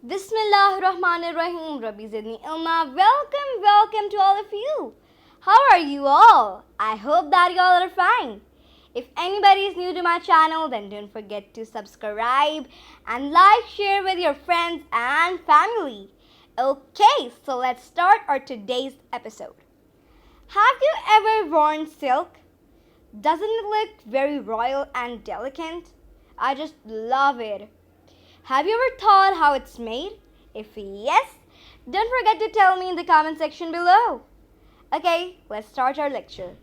Bismillahirrahmanirrahim. Rabbi Zidni Ilma. Welcome to all of you. How are you all? I hope that you all are fine. If anybody is new to my channel, then don't forget to subscribe and like, share with your friends and family. Okay, so let's start our today's episode. Have you ever worn silk? Doesn't it look very royal and delicate? I just love it. Have you ever thought how it's made? If yes, don't forget to tell me in the comment section below. Okay, let's start our lecture.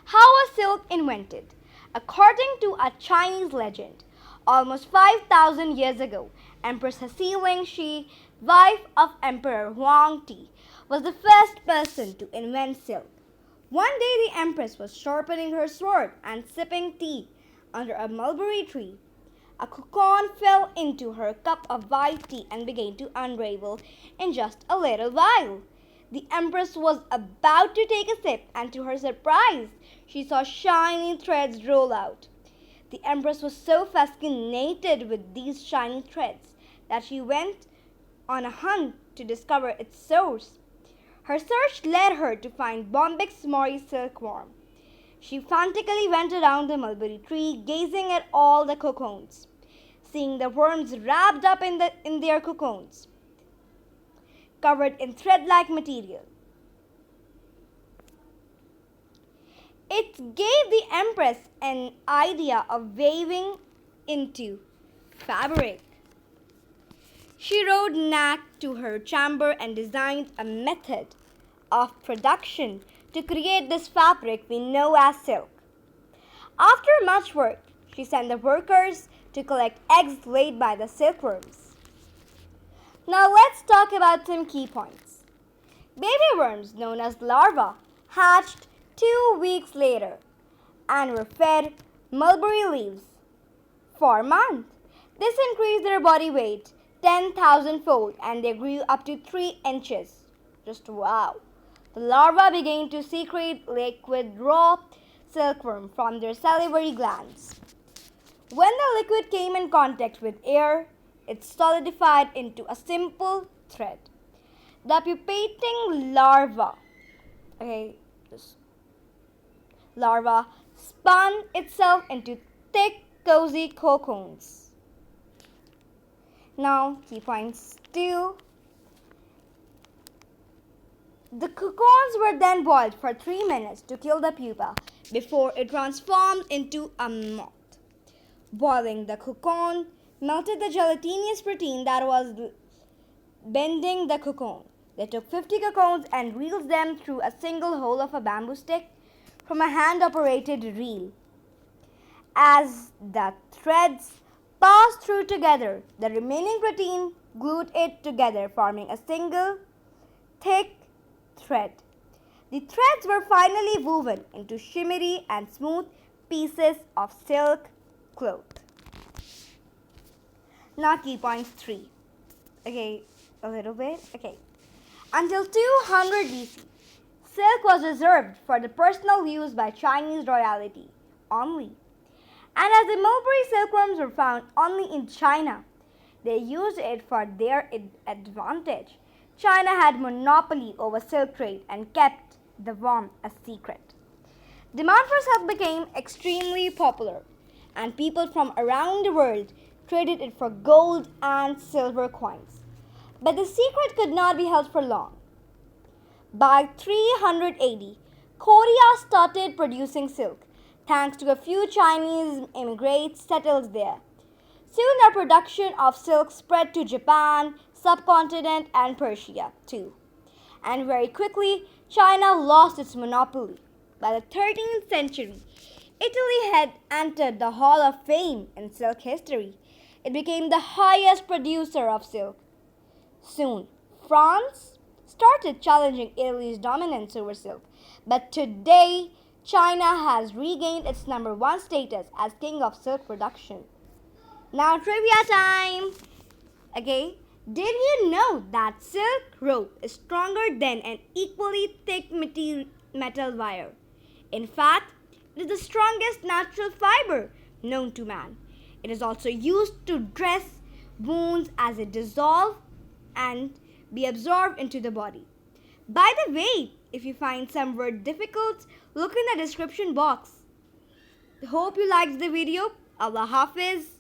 How was silk invented? According to a Chinese legend, almost 5,000 years ago, Empress Hsi Ling Shi, wife of Emperor Huang Ti, was the first person to invent silk. One day the Empress was sharpening her sword and sipping tea under a mulberry tree. A cocoon fell into her cup of white tea and began to unravel in just a little while. The Empress was about to take a sip, and to her surprise, she saw shiny threads roll out. The Empress was so fascinated with these shiny threads that she went on a hunt to discover its source. Her search led her to find Bombyx mori silkworm. She frantically went around the mulberry tree, gazing at all the cocoons, seeing the worms wrapped up in their cocoons, covered in thread-like material. It gave the Empress an idea of weaving into fabric. She rode Nak to her chamber and designed a method of production to create this fabric we know as silk. After much work, she sent the workers to collect eggs laid by the silkworms. Now let's talk about some key points. Baby worms, known as larvae, hatched 2 weeks later and were fed mulberry leaves for a month. This increased their body weight 10,000-fold and they grew up to 3 inches. Just wow. The larvae began to secrete liquid raw silkworm from their salivary glands. When the liquid came in contact with air, it solidified into a simple thread. The pupating larva spun itself into thick, cozy cocoons. Now, key points 2. The cocoons were then boiled for 3 minutes to kill the pupa before it transformed into a moth. Boiling the cocoon melted the gelatinous protein that was binding the cocoon. They took 50 cocoons and reeled them through a single hole of a bamboo stick from a hand-operated reel. As the threads passed through together, the remaining protein glued it together, forming a single, thick thread. The threads were finally woven into shimmery and smooth pieces of silk cloth. Now key points 3. Until 200 BC, silk was reserved for the personal use by Chinese royalty only. And as the mulberry silkworms were found only in China, they used it for their advantage. China had monopoly over silk trade and kept the worm a secret. Demand for silk became extremely popular, and people from around the world traded it for gold and silver coins. But the secret could not be held for long. By 300 AD, Korea started producing silk, thanks to a few Chinese immigrants settled there. Soon the production of silk spread to Japan, subcontinent and Persia too. And very quickly, China lost its monopoly. By the 13th century, Italy had entered the Hall of Fame in silk history. It became the highest producer of silk. Soon, France started challenging Italy's dominance over silk. But today, China has regained its #1 status as king of silk production. Now trivia time! Okay, did you know that silk rope is stronger than an equally thick metal wire? In fact, it is the strongest natural fiber known to man. It is also used to dress wounds as it dissolves and be absorbed into the body. By the way, if you find some word difficult, look in the description box. Hope you liked the video. Allah Hafiz.